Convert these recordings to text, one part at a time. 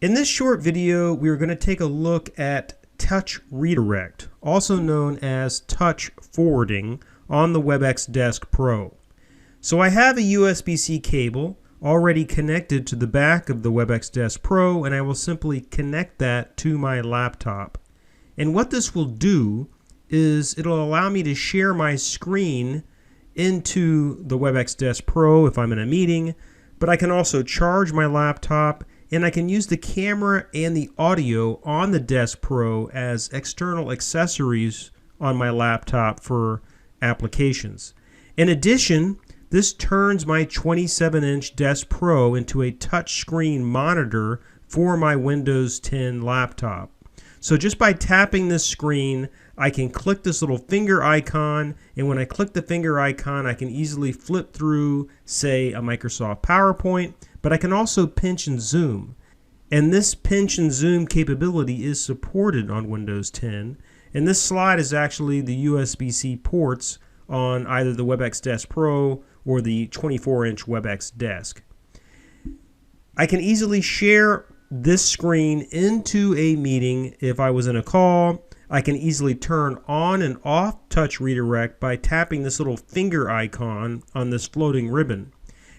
In this short video, we are going to take a look at touch redirect, also known as touch forwarding, on the WebEx Desk Pro. So I have a USB-C cable already connected to the back of the WebEx Desk Pro, and I will simply connect that to my laptop. And what this will do is it'll allow me to share my screen into the WebEx Desk Pro if I'm in a meeting, but I can also charge my laptop, and I can use the camera and the audio on the Desk Pro as external accessories on my laptop for applications. In addition, this turns my 27-inch Desk Pro into a touchscreen monitor for my Windows 10 laptop. So just by tapping this screen, I can click this little finger icon, and when I click the finger icon, I can easily flip through, say, a Microsoft PowerPoint, but I can also pinch and zoom. And this pinch and zoom capability is supported on Windows 10, and this slide is actually the USB-C ports on either the WebEx Desk Pro or the 24-inch WebEx Desk. I can easily share this screen into a meeting if I was in a call. I can easily turn on and off touch redirect by tapping this little finger icon on this floating ribbon.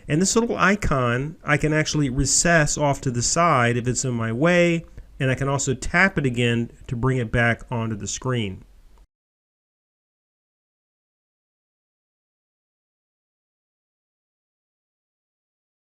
And this little icon I can actually recess off to the side if it's in my way, and I can also tap it again to bring it back onto the screen.